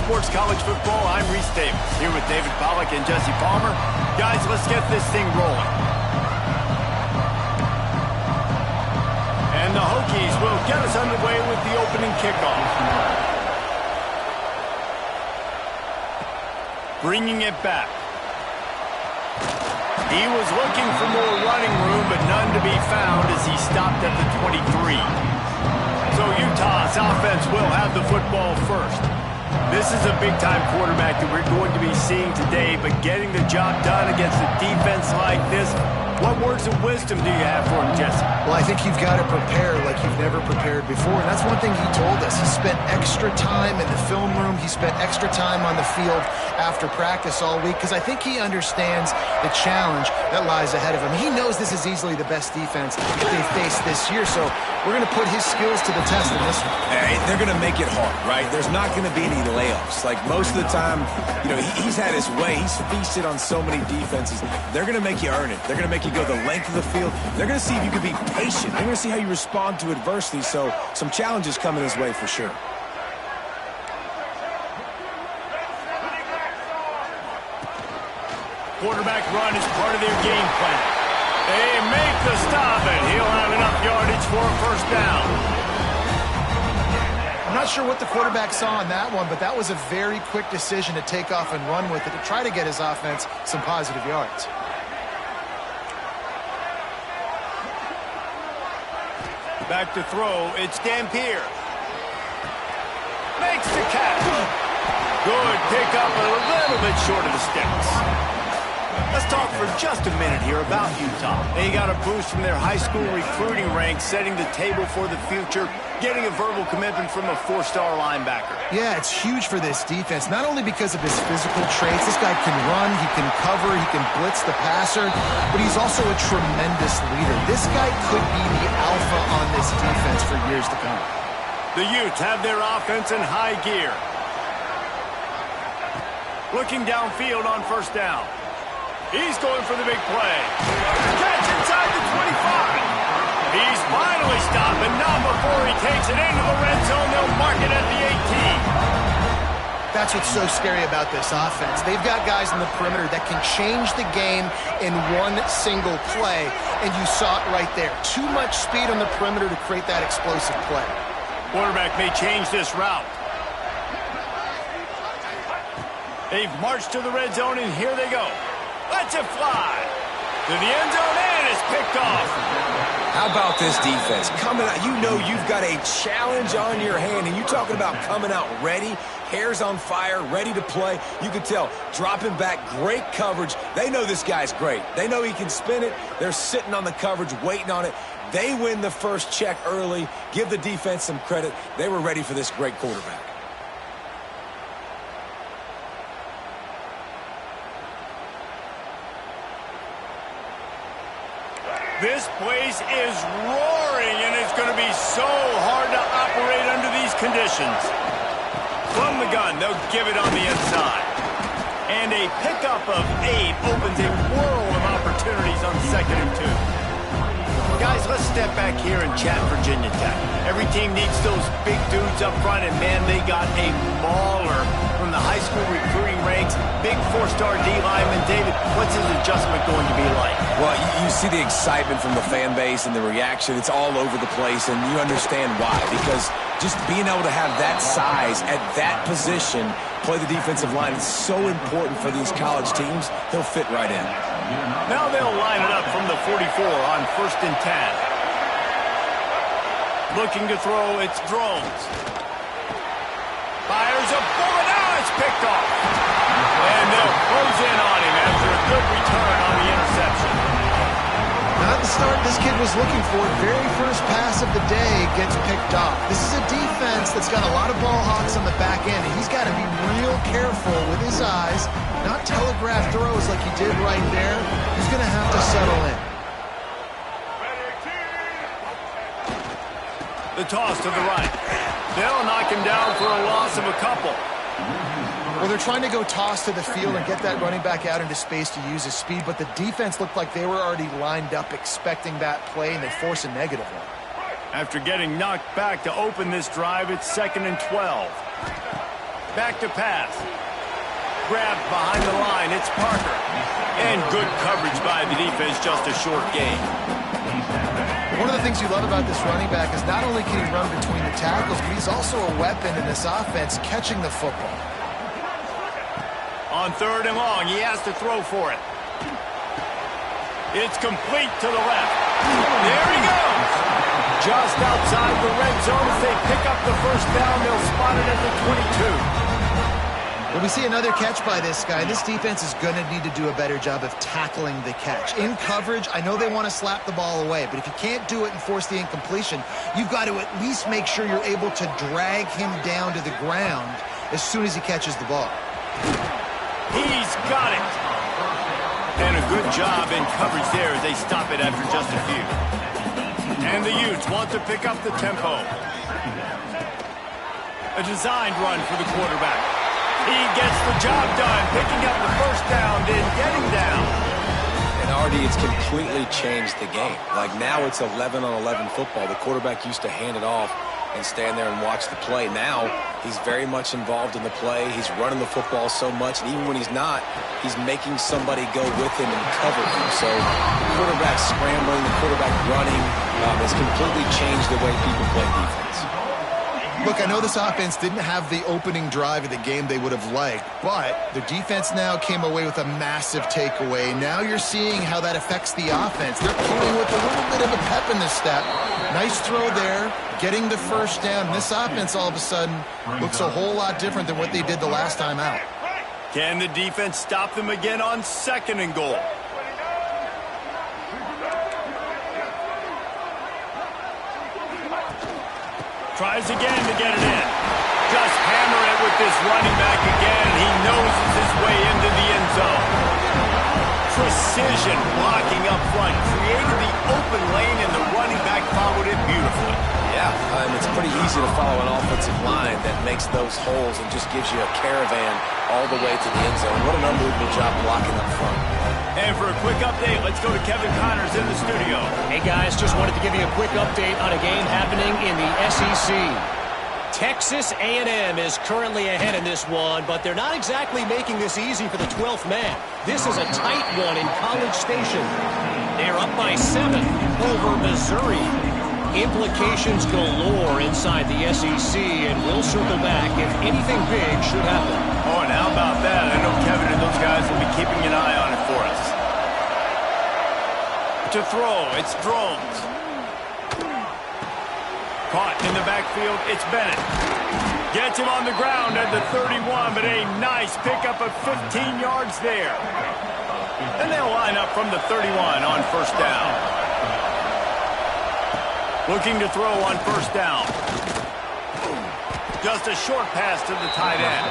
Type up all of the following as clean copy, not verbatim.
Sports College Football. I'm Reese Davis, here with David Pollack and Jesse Palmer. Guys, let's get this thing rolling. And the Hokies will get us underway with the opening kickoff. Bringing it back. He was looking for more running room, but none to be found as he stopped at the 23. So Utah's offense will have the football first. This is a big-time quarterback that we're going to be seeing today, but getting the job done against a defense like this, what words of wisdom do you have for him, Jesse? Well, I think you've got to prepare like you've never prepared before, and that's one thing he told us. He spent extra time in the film room. He spent extra time on the field after practice all week because I think he understands the challenge that lies ahead of him. He knows this is easily the best defense that they've faced this year, so we're going to put his skills to the test in this one. Hey, they're going to make it hard, right? There's not going to be any layups. Like most of the time, you know, he's had his way. He's feasted on so many defenses. They're going to make you earn it. They're going to make you go the length of the field. They're going to see if you can be patient. They're going to see how you respond to adversity. So some challenges coming his way for sure. Quarterback run is part of their game plan. They make the stop, and he'll have enough yardage for a first down. I'm not sure what the quarterback saw on that one, but that was a very quick decision to take off and run with it to try to get his offense some positive yards. Back to throw, it's Dampier. Makes the catch. Good pickup, a little bit short of the sticks. Let's talk for just a minute here about Utah. They got a boost from their high school recruiting ranks, setting the table for the future, getting a verbal commitment from a four-star linebacker. Yeah, it's huge for this defense, not only because of his physical traits. This guy can run, he can cover, he can blitz the passer, but he's also a tremendous leader. This guy could be the alpha on this defense for years to come. The Utes have their offense in high gear. Looking downfield on first down. He's going for the big play. Catch inside the 25. He's finally stopped, and not before he takes it into the red zone. They'll mark it at the 18. That's what's so scary about this offense. They've got guys in the perimeter that can change the game in one single play, and you saw it right there. Too much speed on the perimeter to create that explosive play. Quarterback may change this route. They've marched to the red zone, and here they go. Let's it fly. To the end zone, and it's picked off. How about this defense? Coming out, you know you've got a challenge on your hand, and you're talking about coming out ready, hair's on fire, ready to play. You can tell, dropping back, great coverage. They know this guy's great. They know he can spin it. They're sitting on the coverage, waiting on it. They win the first check early. Give the defense some credit. They were ready for this great quarterback. This place is roaring, and it's going to be so hard to operate under these conditions. From the gun, they'll give it on the inside. And a pickup of 8 opens a world of opportunities on 2nd and 2. Guys, let's step back here and chat Virginia Tech. Every team needs those big dudes up front, and man, they got a mauler from the high school recruiting ranks. Big 4-star D lineman. David, what's his adjustment going to be like? Well, you see the excitement from the fan base and the reaction. It's all over the place, and you understand why. Because just being able to have that size at that position, play the defensive line, is so important for these college teams. He'll fit right in. Now they'll line it up from the 44 on 1st and 10. Looking to throw, it's Drones. Fires a bullet, now it's picked off. And they'll close in on him after a good return on the interception. Not the start this kid was looking for. Very first pass of the day gets picked off. This is a defense that's got a lot of ball hawks on the back end, and he's got to be real careful with his eyes, not telegraph throws like he did right there. He's going to have to settle in. The toss to the right. They'll knock him down for a loss of a couple. Well, they're trying to go toss to the field and get that running back out into space to use his speed, but the defense looked like they were already lined up expecting that play, and they force a negative one. After getting knocked back to open this drive, it's 2nd and 12. Back to pass. Grabbed behind the line. It's Parker. And good coverage by the defense, just a short gain. One of the things you love about this running back is not only can he run between the tackles, but he's also a weapon in this offense catching the football. On 3rd and long, he has to throw for it. It's complete to the left. There he goes. Just outside the red zone as they pick up the first down. They'll spot it at the 22. When we see another catch by this guy, this defense is going to need to do a better job of tackling the catch. In coverage, I know they want to slap the ball away, but if you can't do it and force the incompletion, you've got to at least make sure you're able to drag him down to the ground as soon as he catches the ball. He's got it. And a good job in coverage there as they stop it after just a few. And the Utes want to pick up the tempo. A designed run for the quarterback. He gets the job done, picking up the first down, then getting down. And Artie, it's completely changed the game. Like now it's 11-on-11 football. The quarterback used to hand it off and stand there and watch the play. Now he's very much involved in the play. He's running the football so much, and even when he's not, he's making somebody go with him and cover him. So the quarterback scrambling, the quarterback running has completely changed the way people play defense. Look, I know this offense didn't have the opening drive of the game they would have liked, but the defense now came away with a massive takeaway. Now you're seeing how that affects the offense. They're playing with a little bit of a pep in the step. Nice throw there, getting the first down. This offense all of a sudden looks a whole lot different than what they did the last time out. Can the defense stop them again on 2nd and goal? Tries again to get it in. Just hammer it with this running back again. He noses his way into the end zone. Precision blocking up front. Created the open lane, and the running back followed it beautifully. Yeah, it's pretty easy to follow an offensive line that makes those holes and just gives you a caravan all the way to the end zone. What an unbelievable job blocking up front. And for a quick update, let's go to Kevin Connors in the studio. Hey guys, just wanted to give you a quick update on a game happening in the SEC. Texas A&M is currently ahead in this one, but they're not exactly making this easy for the 12th man. This is a tight one in College Station. They're up by 7 over Missouri. Implications galore inside the SEC, and we'll circle back if anything big should happen. Oh, and how about that? I know Kevin and those guys will be keeping an eye on it for us. To throw, it's Drones. Caught in the backfield, it's Bennett. Gets him on the ground at the 31, but a nice pickup of 15 yards there. And they'll line up from the 31 on 1st down. Looking to throw on 1st down. Just a short pass to the tight end.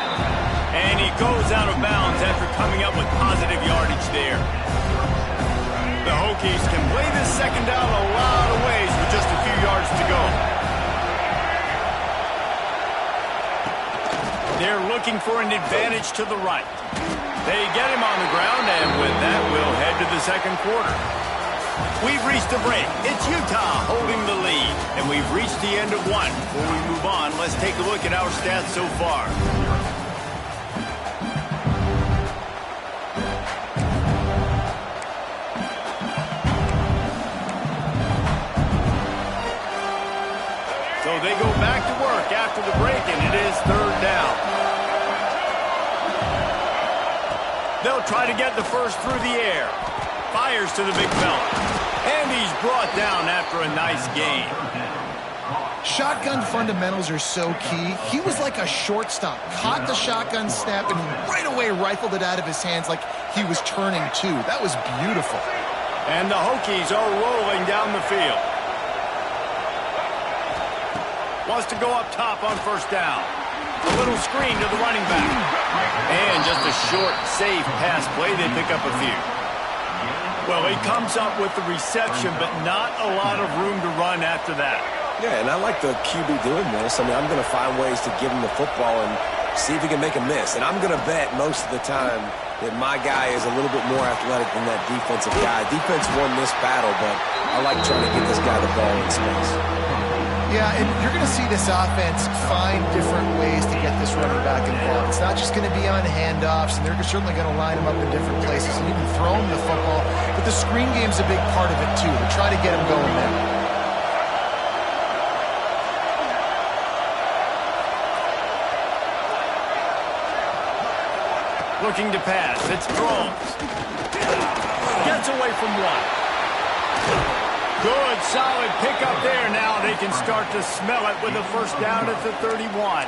And he goes out of bounds after coming up with positive yardage there. The Hokies can play this 2nd down a lot of ways with just a few yards to go. They're looking for an advantage to the right. They get him on the ground, and with that, we'll head to the 2nd quarter. We've reached the break. It's Utah holding the lead, and we've reached the end of one. Before we move on, let's take a look at our stats so far. So they go back to work after the break, and it is 3rd down. They'll try to get the first through the air. Fires to the big fella. And he's brought down after a nice gain. Shotgun fundamentals are so key. He was like a shortstop. Caught the shotgun snap and right away rifled it out of his hands like he was turning too. That was beautiful. And the Hokies are rolling down the field. Wants to go up top on 1st down. A little screen to the running back. And just a short, safe pass play. They pick up a few. Well, he comes up with the reception, but not a lot of room to run after that. Yeah, and I like the QB doing this. I mean, I'm going to find ways to give him the football and see if he can make a miss. And I'm going to bet most of the time that my guy is a little bit more athletic than that defensive guy. Defense won this battle, but I like trying to get this guy the ball in space. Yeah, and you're going to see this offense find different ways to get the this running back involved. It's not just going to be on handoffs, and they're certainly going to line him up in different places and even throw him the football. But the screen game's a big part of it, too, to try to get him going there. Looking to pass. It's throws. Gets away from one. Good, solid pickup there. Now they can start to smell it with a first down at the 31.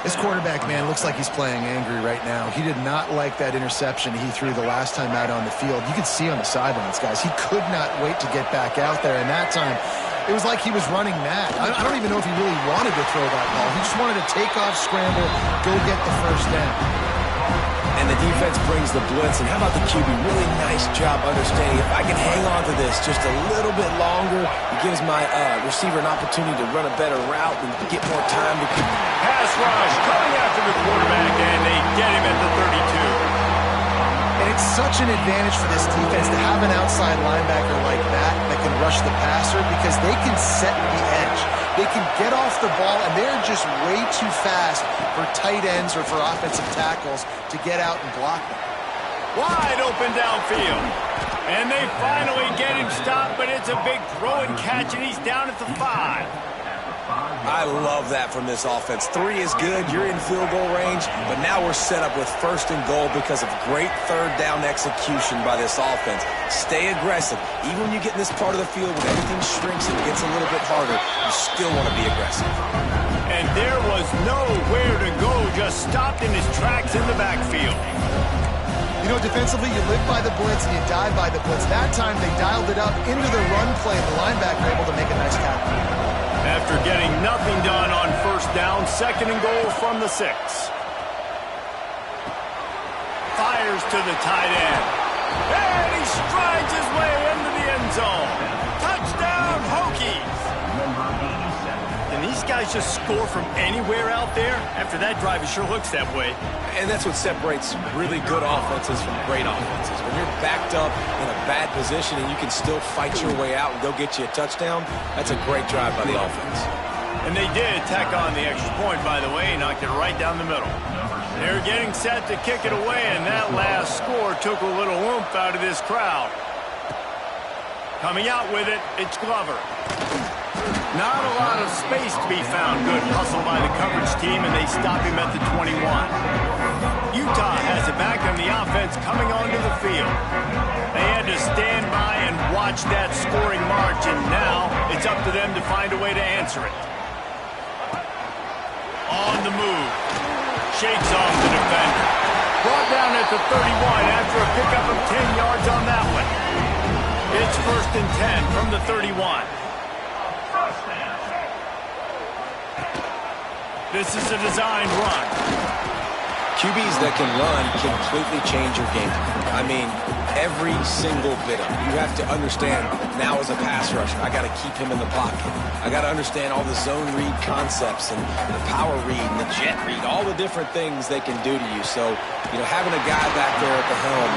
This quarterback, man, looks like he's playing angry right now. He did not like that interception he threw the last time out on the field. You could see on the sidelines, guys, he could not wait to get back out there. And that time, it was like he was running mad. I don't even know if he really wanted to throw that ball. He just wanted to take off, scramble, go get the first down. And the defense brings the blitz. And how about the QB? Really nice job understanding. If I can hang on to this just a little bit longer, it gives my receiver an opportunity to run a better route and get more time to... Pass rush coming after the quarterback, and they get him at the 32. And it's such an advantage for this defense to have an outside linebacker like that can rush the passer because they can set the edge. They can get off the ball, and they're just way too fast for tight ends or for offensive tackles to get out and block them. Wide open downfield. And they finally get him stopped, but it's a big throw and catch, and he's down at the 5. I love that from this offense. 3 is good. You're in field goal range, but now we're set up with first and goal because of great third down execution by this offense. Stay aggressive. Even when you get in this part of the field when everything shrinks and gets a little bit harder, you still want to be aggressive. And there was nowhere to go, just stopped in his tracks in the backfield. You know, defensively, you live by the blitz and you die by the blitz. That time, they dialed it up into the run play, and the linebacker able to make a nice tackle. After getting nothing done on first down, second and goal from the 6. Fires to the tight end. And he strides his way into the end zone. Touchdown, Hokies! Can these guys just score from anywhere out there? After that drive, it sure looks that way. And that's what separates really good offenses from great offenses. When you're backed up in a bad position and you can still fight your way out and go get you a touchdown, that's a great drive by the offense. And they did tack on the extra point, by the way, knocked it right down the middle. They're getting set to kick it away, and that last score took a little oomph out of this crowd. Coming out with it, it's Glover. Not a lot of space to be found. Good hustle by the coverage team, and they stop him at the 21. Utah has it back on the offense coming onto the field. They had to stand by and watch that scoring march, and now it's up to them to find a way to answer it. On the move. Shakes off the defender. Brought down at the 31 after a pickup of 10 yards on that one. It's first and 10 from the 31. This is a designed run. QBs that can run completely change your game. I mean, every single bit of it. You have to understand, now as a pass rusher, I got to keep him in the pocket. I got to understand all the zone read concepts and the power read and the jet read, all the different things they can do to you. So, you know, having a guy back there at the helm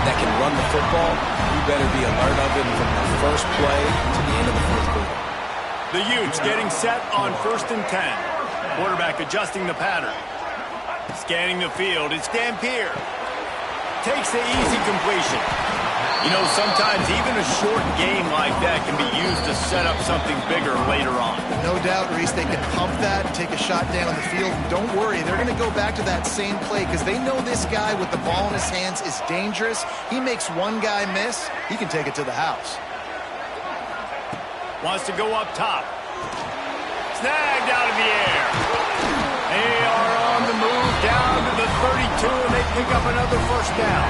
that can run the football, you better be alert of it from the first play to the end of the fourth quarter. The Utes getting set on first and 10. Quarterback adjusting the pattern. Scanning the field, it's Dampier. Takes the easy completion. You know, sometimes even a short game like that can be used to set up something bigger later on. No doubt, Reese, they can pump that and take a shot down the field. And don't worry, they're going to go back to that same play because they know this guy with the ball in his hands is dangerous. He makes one guy miss, he can take it to the house. Wants to go up top. Snagged out of the air. They are on the move down to the 32, and they pick up another first down.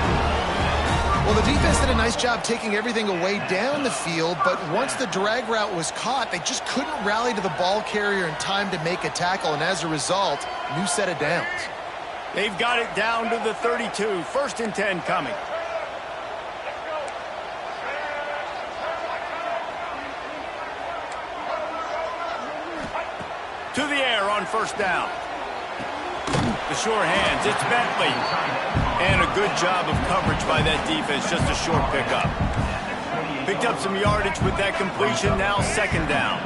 Well, the defense did a nice job taking everything away down the field, but once the drag route was caught, they just couldn't rally to the ball carrier in time to make a tackle, and as a result, new set of downs. They've got it down to the 32. First and 10 coming. To the air on first down. The sure hands, it's Bentley. And a good job of coverage by that defense, just a short pickup. Picked up some yardage with that completion, now second down.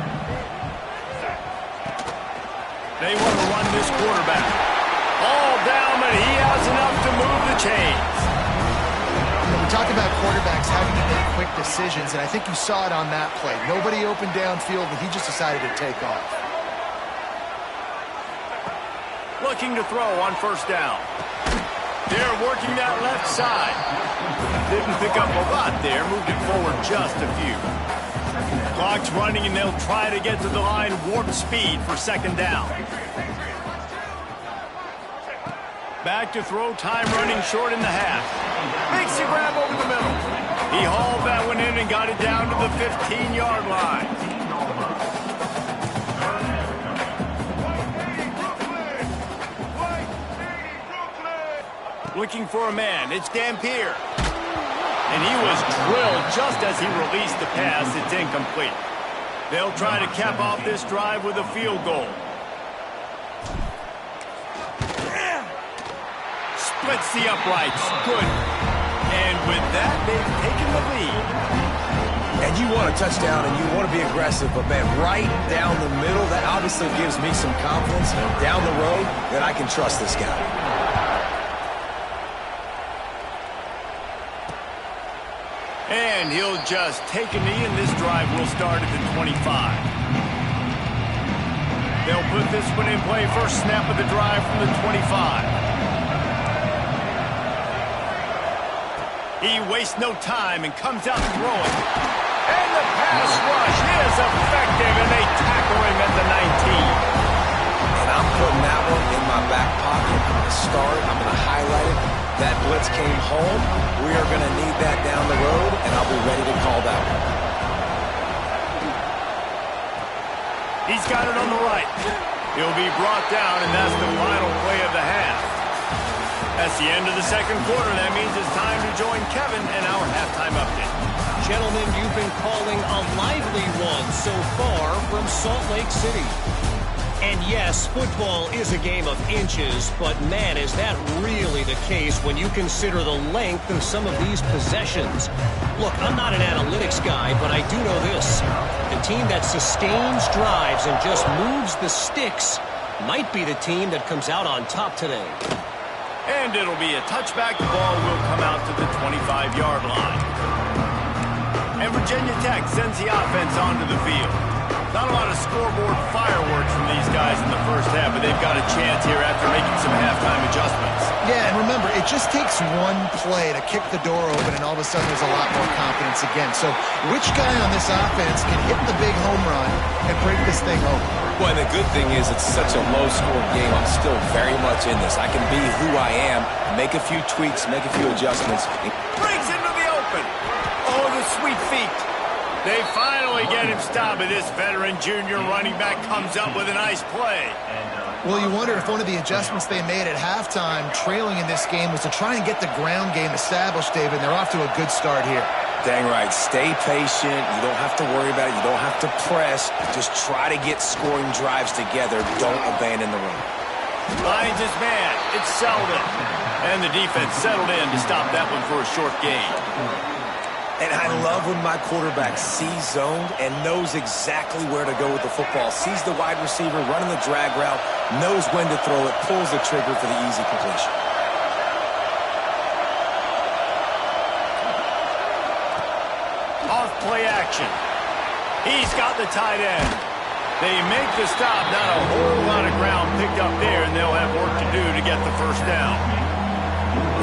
They want to run this quarterback. All down, but he has enough to move the chains. We talk about quarterbacks having to make quick decisions, and I think you saw it on that play. Nobody opened downfield, but he just decided to take off. Looking to throw on first down. They're working that left side. Didn't pick up a lot there. Moved it forward just a few. Clock's running, and they'll try to get to the line warp speed for second down. Back to throw, time running short in the half. Makes a grab over the middle. He hauled that one in and got it down to the 15-yard line. Looking for a man. It's Dampier. And he was drilled just as he released the pass. It's incomplete. They'll try to cap off this drive with a field goal. Splits the uprights. Good. And with that, they've taken the lead. And you want a touchdown and you want to be aggressive, but man, right down the middle, that obviously gives me some confidence down the road that I can trust this guy. And he'll just take a knee, and this drive will start at the 25. They'll put this one in play. First snap of the drive from the 25. He wastes no time and comes out throwing. And the pass rush is effective, and they tackle him at the 19. And I'm putting that one in my back pocket from the start. I'm going to highlight it. That blitz came home. We are going to need that down the road, and I'll be ready to call that one. He's got it on the right. He'll be brought down, and that's the final play of the half. That's the end of the second quarter. That means it's time to join Kevin in our halftime update. Gentlemen, you've been calling a lively one so far from Salt Lake City. And yes, football is a game of inches, but man, is that really the case when you consider the length of some of these possessions. Look, I'm not an analytics guy, but I do know this. The team that sustains drives and just moves the sticks might be the team that comes out on top today. And it'll be a touchback. The ball will come out to the 25-yard line. And Virginia Tech sends the offense onto the field. Not a lot of scoreboard fireworks from these guys in the first half, but they've got a chance here after making some halftime adjustments. Yeah, and remember, it just takes one play to kick the door open, and all of a sudden there's a lot more confidence again. So which guy on this offense can hit the big home run and break this thing open? Well, and the good thing is it's such a low-scored game. I'm still very much in this. I can be who I am, make a few tweaks, make a few adjustments. Breaks into the open. Oh, the sweet feet. They finally get him stopped, but this veteran junior running back comes up with a nice play. Well, you wonder if one of the adjustments they made at halftime, trailing in this game, was to try and get the ground game established, David, and they're off to a good start here. Dang right. Stay patient. You don't have to worry about it. You don't have to press. Just try to get scoring drives together. Don't abandon the run. Finds his man. It's Selden. And the defense settled in to stop that one for a short gain. And I love when my quarterback sees zoned and knows exactly where to go with the football. Sees the wide receiver running the drag route, knows when to throw it, pulls the trigger for the easy completion. Off-play action. He's got the tight end. They make the stop. Not a whole lot of ground picked up there, and they'll have work to do to get the first down.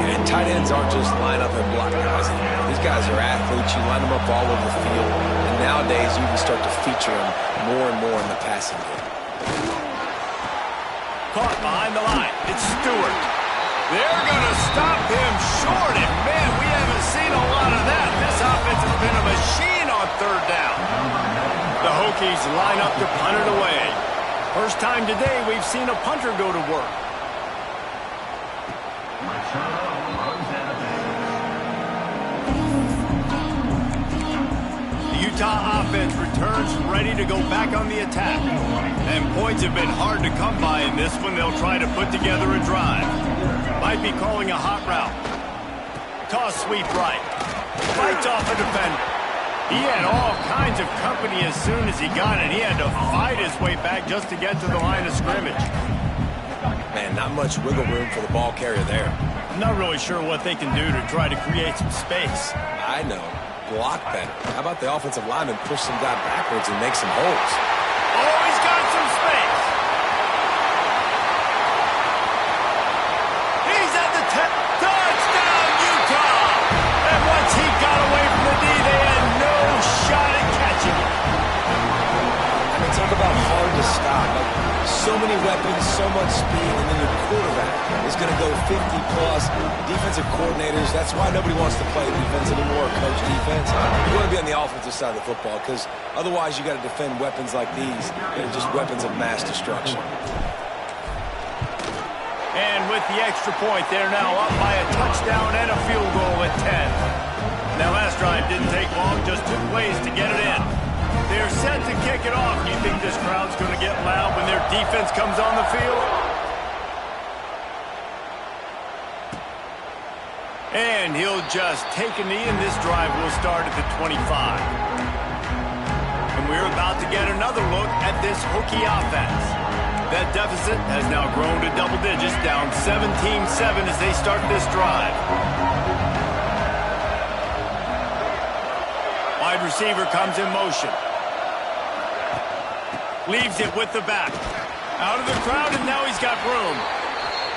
Yeah, and tight ends aren't just line up and block guys. These guys are athletes. You line them up all over the field. And nowadays, you can start to feature them more and more in the passing game. Caught behind the line. It's Stewart. They're going to stop him short. And, man, we haven't seen a lot of that. This offense has been a machine on third down. The Hokies line up to punt it away. First time today we've seen a punter go to work. The Utah offense returns ready to go back on the attack. And points have been hard to come by in this one. They'll try to put together a drive. Might be calling a hot route. Toss sweep right. Fights off a defender. He had all kinds of company as soon as he got it. He had to fight his way back just to get to the line of scrimmage. Man, not much wiggle room for the ball carrier there. I'm not really sure what they can do to try to create some space. I know. Block better. How about the offensive lineman push some guy backwards and make some holes? Oh, he's got some space. He's at the 10. Touchdown, Utah! And once he got away from the D, they had no shot at catching him. I mean, talk about hard to stop. Like, so many weapons, so much speed, and then your quarterback is going to go 50-plus. Defensive coordinators, that's why nobody wants to play defense anymore, coach defense. You want to be on the offensive side of the football because otherwise you got to defend weapons like these that are just weapons of mass destruction. And with the extra point, they're now up by a touchdown and a field goal at 10. That last drive didn't take long, just 2 plays to get it in. They're set to kick it off. Do you think this crowd's going to get loud when their defense comes on the field? And he'll just take a knee, and this drive will start at the 25. And we're about to get another look at this Hokie offense. That deficit has now grown to double digits, down 17-7 as they start this drive. Wide receiver comes in motion. Leaves it with the back. Out of the crowd, and now he's got room.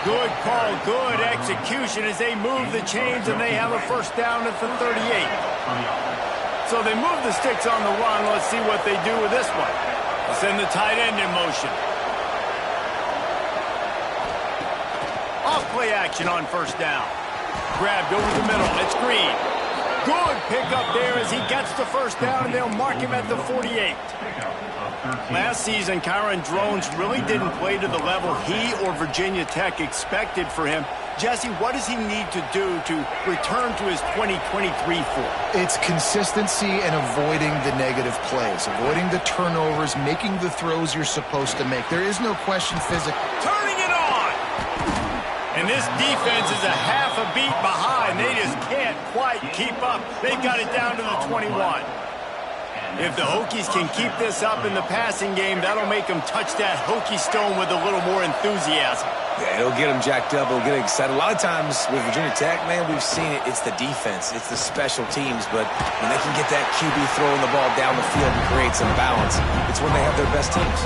Good call, good execution as they move the chains, and they have a first down at the 38. So they move the sticks on the run. Let's see what they do with this one. They'll send the tight end in motion. Off play action on first down. Grabbed over the middle. It's Green. Good pickup there as he gets the first down, and they'll mark him at the 48. Last season, Kyron Drones really didn't play to the level he or Virginia Tech expected for him. Jesse, what does he need to do to return to his 2023 form? It's consistency and avoiding the negative plays, avoiding the turnovers, making the throws you're supposed to make. There is no question physical. Turning it on! And this defense is a half a beat behind. They just can't quite keep up. They've got it down to the 21. If the Hokies can keep this up in the passing game, that'll make them touch that Hokie stone with a little more enthusiasm. Yeah, it'll get them jacked up. It'll get excited. A lot of times with Virginia Tech, man, we've seen it. It's the defense. It's the special teams. But when they can get that QB throwing the ball down the field and create some balance, it's when they have their best teams.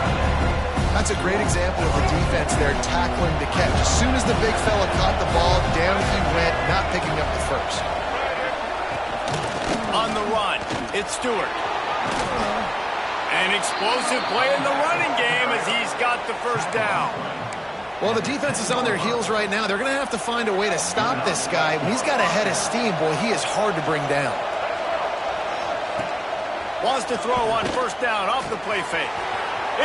That's a great example of the defense there tackling the catch. As soon as the big fella caught the ball, down he went, not picking up the first. On the run, it's Stewart. An explosive play in the running game as he's got the first down. Well, the defense is on their heels right now. They're going to have to find a way to stop this guy. When he's got a head of steam, boy, he is hard to bring down. Wants to throw on first down off the play fake.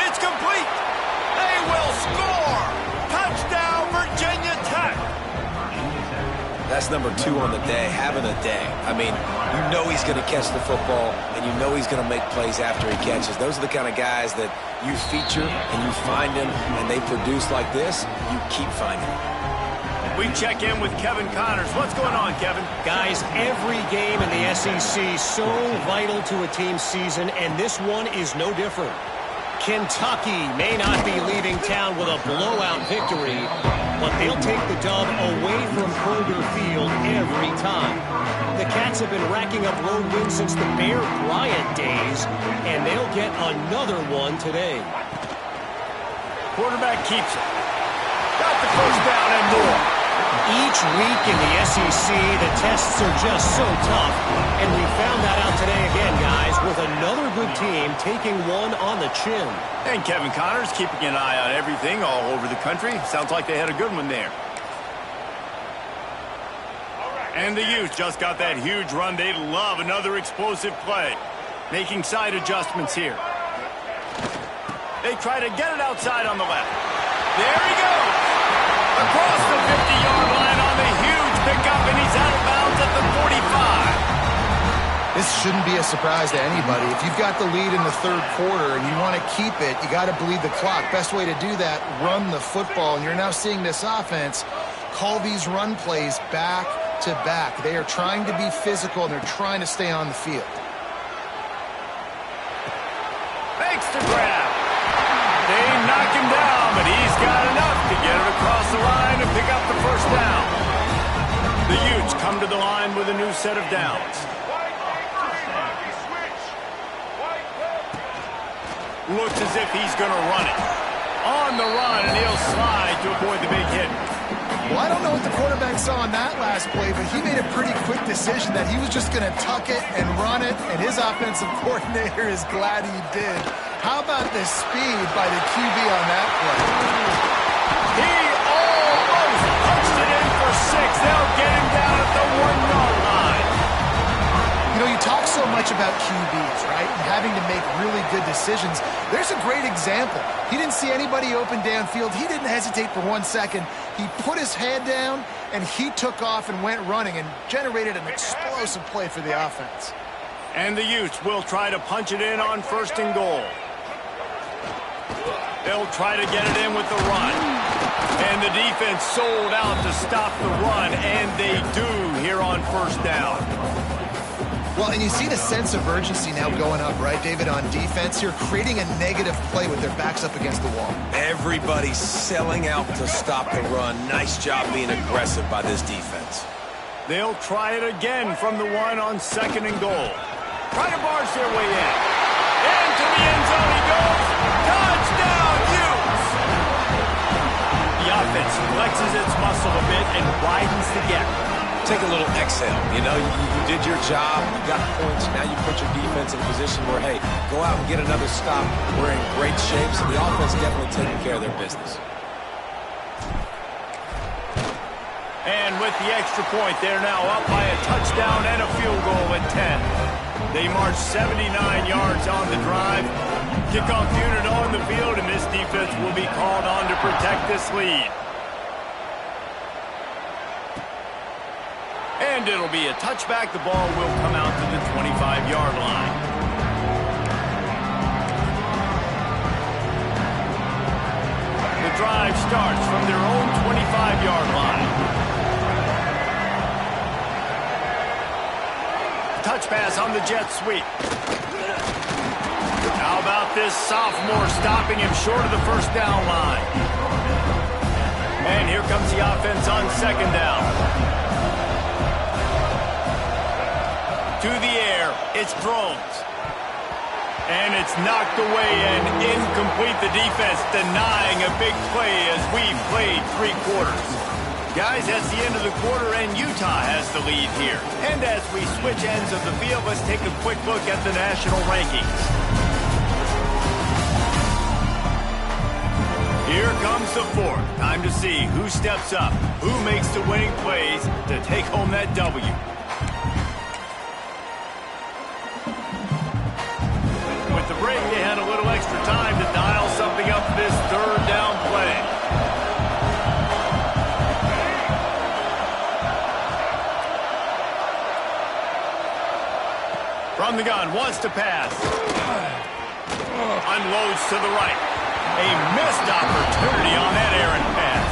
It's complete. They will score. Touchdown, Virginia Tech. That's number 2 on the day, having a day. I mean, you know he's going to catch the football, and you know he's going to make plays after he catches. Those are the kind of guys that you feature and you find them, and they produce like this, you keep finding them. We check in with Kevin Connors. What's going on, Kevin? Guys, every game in the SEC so vital to a team's season, and this one is no different. Kentucky may not be leaving town with a blowout victory, but they'll take the dub away from Kroger Field every time. The Cats have been racking up road wins since the Bear Bryant days, and they'll get another one today. Quarterback keeps it. Got the first down and more. Each week in the SEC, the tests are just so tough, and we found that out today again, guys, with another good team taking one on the chin. And Kevin Connors keeping an eye on everything all over the country. Sounds like they had a good one there. And the Utes just got that huge run. They love another explosive play. Making side adjustments here. They try to get it outside on the left. There he goes. Across the 50-yard line on the huge pickup, and he's out of bounds at the 45. This shouldn't be a surprise to anybody. If you've got the lead in the third quarter and you want to keep it, you got to bleed the clock. Best way to do that, run the football. And you're now seeing this offense call these run plays back to back. They are trying to be physical, and they're trying to stay on the field. with a new set of downs. Looks as if he's going to run it. On the run, and he'll slide to avoid the big hit. Well, I don't know what the quarterback saw on that last play, but he made a pretty quick decision that he was just going to tuck it and run it, and his offensive coordinator is glad he did. How about the speed by the QB on that play? He almost punched it in for 6. They'll get him down at the 1-yard line. You know, you talk so much about QBs, right, and having to make really good decisions. There's a great example. He didn't see anybody open downfield. He didn't hesitate for 1 second. He put his head down, and he took off and went running and generated an explosive play for the offense. And the Utes will try to punch it in on 1st and goal. They'll try to get it in with the run. And the defense sold out to stop the run, and they do here on 1st down. Well, and you see the sense of urgency now going up, right, David, on defense. You're creating a negative play with their backs up against the wall. Everybody's selling out to stop the run. Nice job being aggressive by this defense. They'll try it again from the 1 on 2nd and goal. Try to barge their way in. Into the end zone he goes. Touchdown, Utes! The offense flexes its muscle a bit and widens the gap. Take a little exhale. You know, you did your job. You got points. Now you put your defense in a position where, hey, go out and get another stop. We're in great shape, so the offense definitely taking care of their business. And with the extra point, they're now up by a touchdown and a field goal at 10. They march 79 yards on the drive. Kickoff unit on the field, and this defense will be called on to protect this lead. And it'll be a touchback. The ball will come out to the 25-yard line. The drive starts from their own 25-yard line. Touch pass on the jet sweep. How about this sophomore stopping him short of the 1st down line? And here comes the offense on 2nd down. To the air, it's Drones. And it's knocked away and incomplete. The defense denying a big play as we've played 3 quarters. Guys, that's the end of the quarter, and Utah has the lead here. And as we switch ends of the field, let's take a quick look at the national rankings. Here comes the 4th. Time to see who steps up, who makes the winning plays to take home that W. With the break, they had a little extra time to dial something up for this 3rd down play. From the gun, wants to pass. Unloads to the right. A missed opportunity on that errant pass.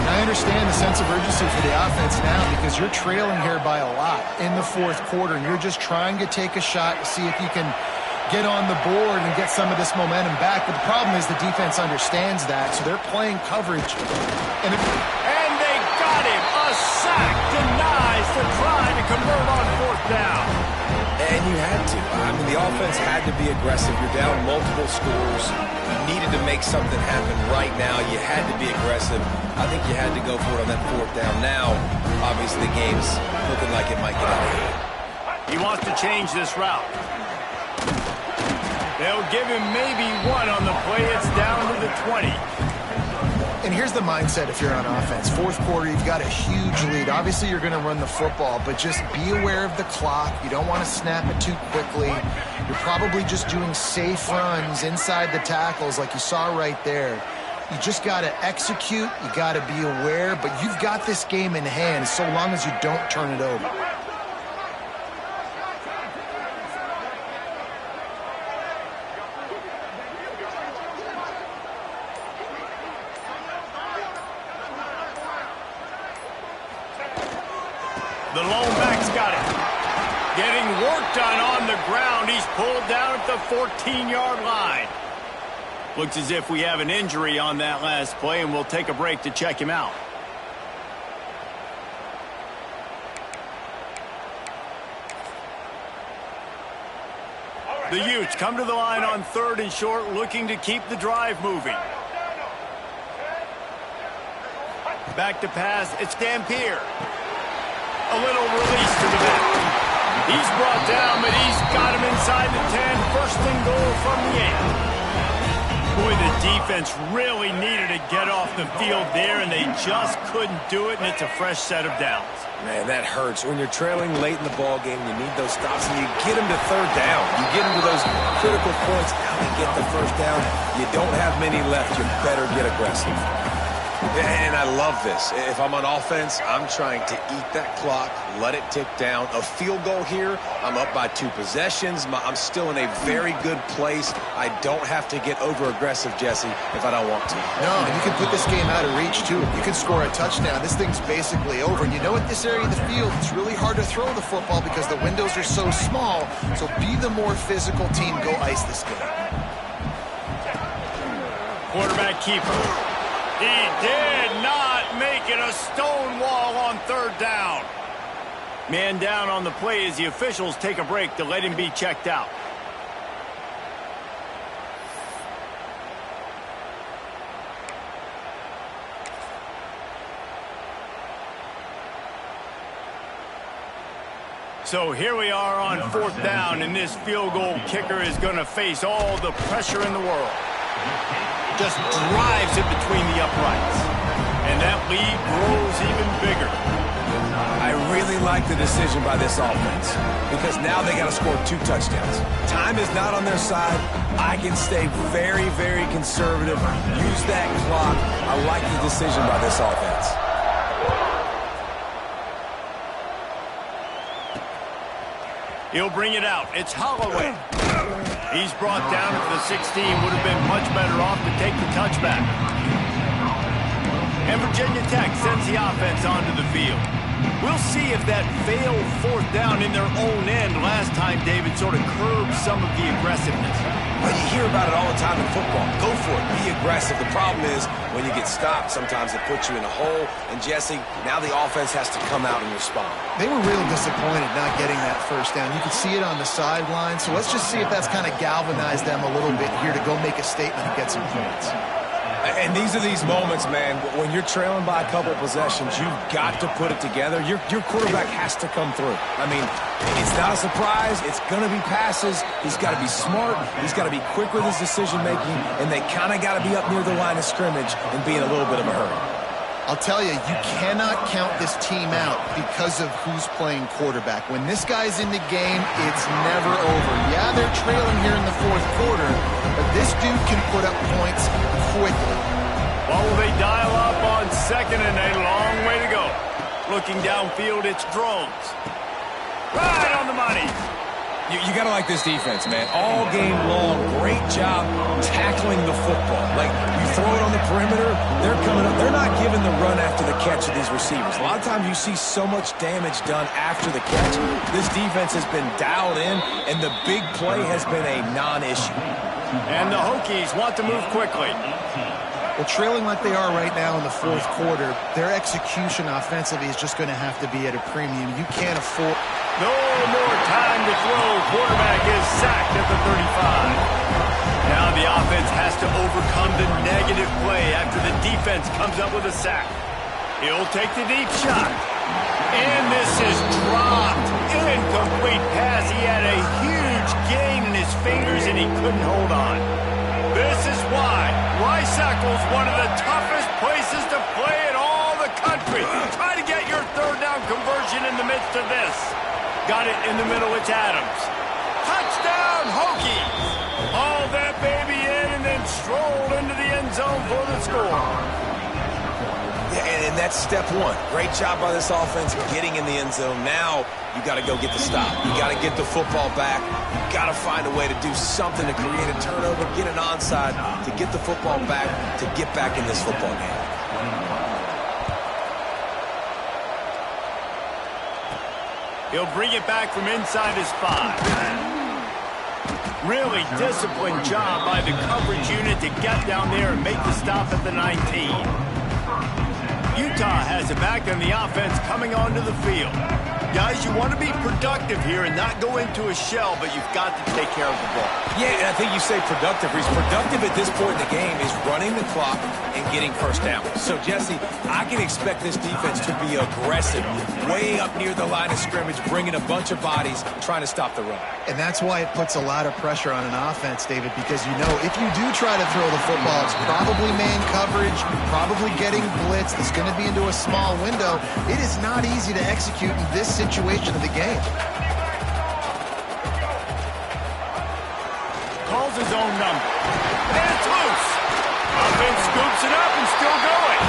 And I understand the sense of urgency for the offense now because you're trailing here by a lot in the 4th quarter, and you're just trying to take a shot to see if you can get on the board and get some of this momentum back. But the problem is the defense understands that, so they're playing coverage. And they got him. A sack denies the try to convert on 4th down. And you had to. I mean, the offense had to be aggressive. You're down multiple scores. You needed to make something happen right now. You had to be aggressive. I think you had to go for it on that 4th down. Now, obviously, the game's looking like it might get out of hand. He wants to change this route. They'll give him maybe 1 on the play. It's down to the 20. And here's the mindset if you're on offense. 4th quarter, you've got a huge lead. Obviously, you're going to run the football, but just be aware of the clock. You don't want to snap it too quickly. You're probably just doing safe runs inside the tackles like you saw right there. You just got to execute. You got to be aware, but you've got this game in hand so long as you don't turn it over. The lone back's got it. Getting work done on the ground. He's pulled down at the 14-yard line. Looks as if we have an injury on that last play, and we'll take a break to check him out. The Utes come to the line on 3rd and short, looking to keep the drive moving. Back to pass, it's Dampier. A little release to the back. He's brought down, but he's got him inside the 10. First and goal from the 8. Boy, the defense really needed to get off the field there, and they just couldn't do it, and it's a fresh set of downs. Man, that hurts. When you're trailing late in the ball game, you need those stops, and you get them to 3rd down. You get them to those critical points. Now they get the 1st down. You don't have many left. You better get aggressive. And I love this. If I'm on offense, I'm trying to eat that clock, let it tick down. A field goal here, I'm up by 2 possessions. I'm still in a very good place. I don't have to get over-aggressive, Jesse, if I don't want to. No, and you can put this game out of reach, too. You can score a touchdown. This thing's basically over. And you know, at this area of the field, it's really hard to throw the football because the windows are so small. So be the more physical team. Go ice this game. Quarterback keeper. He did not make it a stone wall on 3rd down. Man down on the play as the officials take a break to let him be checked out. So here we are on 4th down, and this field goal kicker is going to face all the pressure in the world. Just drives it between the uprights. And that lead grows even bigger. I really like the decision by this offense because now they got to score 2 touchdowns. Time is not on their side. I can stay very, very conservative. Use that clock. I like the decision by this offense. He'll bring it out. It's Holloway. He's brought down at the 16. Would have been much better off to take the touchback. And Virginia Tech sends the offense onto the field. We'll see if that failed 4th down in their own end last time, David, sort of curbed some of the aggressiveness. Well, you hear about it all the time in football. Go for it. Be aggressive. The problem is when you get stopped, sometimes it puts you in a hole. And, Jesse, now the offense has to come out and respond. They were real disappointed not getting that 1st down. You could see it on the sideline. So let's just see if that's kind of galvanized them a little bit here to go make a statement and get some points. And these are these moments, man, when you're trailing by a couple of possessions, you've got to put it together. Your quarterback has to come through. I mean, it's not a surprise. It's going to be passes. He's got to be smart. He's got to be quick with his decision-making, and they kind of got to be up near the line of scrimmage and be in a little bit of a hurry. I'll tell you, you cannot count this team out because of who's playing quarterback. When this guy's in the game, it's never over. Yeah, they're trailing here in the 4th quarter, but this dude can put up points quickly. Well, will they dial up on 2nd and a long way to go? Looking downfield, it's Drones. Right on the money. You got to like this defense, man. All game long, great job tackling the football. Like, you throw it on the perimeter, they're coming up. They're not giving the run after the catch of these receivers. A lot of times you see so much damage done after the catch. This defense has been dialed in, and the big play has been a non-issue. And the Hokies want to move quickly. Well, trailing like they are right now in the 4th quarter, their execution offensively is just going to have to be at a premium. You can't afford... No more time to throw. Quarterback is sacked at the 35. Now the offense has to overcome the negative play after the defense comes up with a sack. He'll take the deep shot. And this is dropped. Incomplete pass. He had a huge gain in his fingers and he couldn't hold on. This is why Rice-Eccles, one of the toughest places to play in all the country. Try to get your 3rd down conversion in the midst of this. Got it in the middle, it's Adams. Touchdown, Hokies! Haul that baby in and then strolled into the end zone for the score. Yeah, and that's step 1. Great job by this offense getting in the end zone. Now you got to go get the stop. You got to get the football back. You got to find a way to do something to create a turnover, get an onside, to get the football back, to get back in this football game. He'll bring it back from inside his 5. Really disciplined job by the coverage unit to get down there and make the stop at the 19. Utah has it back on the offense coming onto the field. Guys, you want to be productive here and not go into a shell, but you've got to take care of the ball. Yeah, and I think you say productive. He's productive at this point in the game is running the clock and getting first down. So, Jesse, I can expect this defense to be aggressive, way up near the line of scrimmage, bringing a bunch of bodies, trying to stop the run. And that's why it puts a lot of pressure on an offense, David, because you know if you do try to throw the football, it's probably man coverage, probably getting blitzed. It's going to be into a small window. It is not easy to execute in this situation of the game. Calls his own number. And it's loose. Offense scoops it up and still going.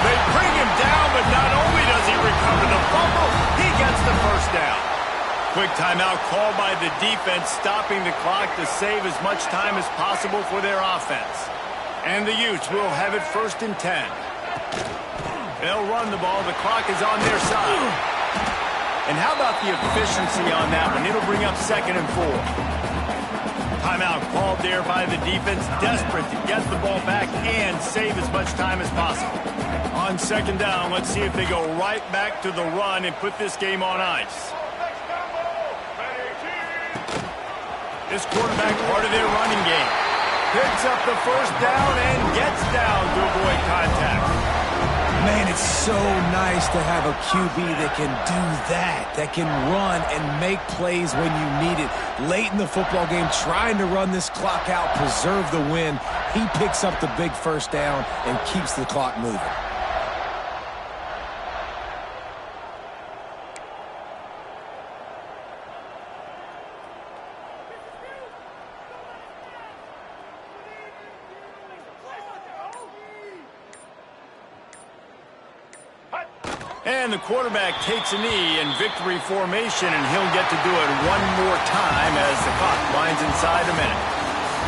They bring him down, but not only does he recover the fumble, he gets the first down. Quick timeout called by the defense, stopping the clock to save as much time as possible for their offense. And the Utes will have it 1st and 10. They'll run the ball. The clock is on their side. And how about the efficiency on that one? It'll bring up 2nd and 4. Timeout called there by the defense, desperate to get the ball back and save as much time as possible. On 2nd down, let's see if they go right back to the run and put this game on ice. This quarterback part of their running game. Picks up the first down and gets down to avoid contact. Man, it's so nice to have a QB that can do that can run and make plays when you need it. Late in the football game, trying to run this clock out, preserve the win. He picks up the big first down and keeps the clock moving. And the quarterback takes a knee in victory formation, and he'll get to do it one more time as the clock winds inside a minute.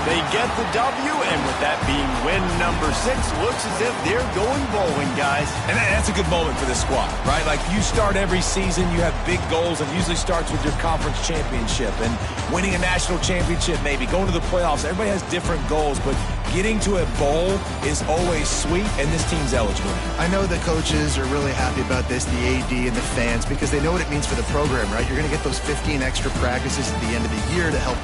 They get the W, and with that being win number 6, looks as if they're going bowling, guys. And that's a good moment for this squad, right? Like, you start every season, you have big goals, and it usually starts with your conference championship and winning a national championship, maybe going to the playoffs. Everybody has different goals, but getting to a bowl is always sweet, and this team's eligible. I know the coaches are really happy about this, the AD and the fans, because they know what it means for the program, right? You're going to get those 15 extra practices at the end of the year to help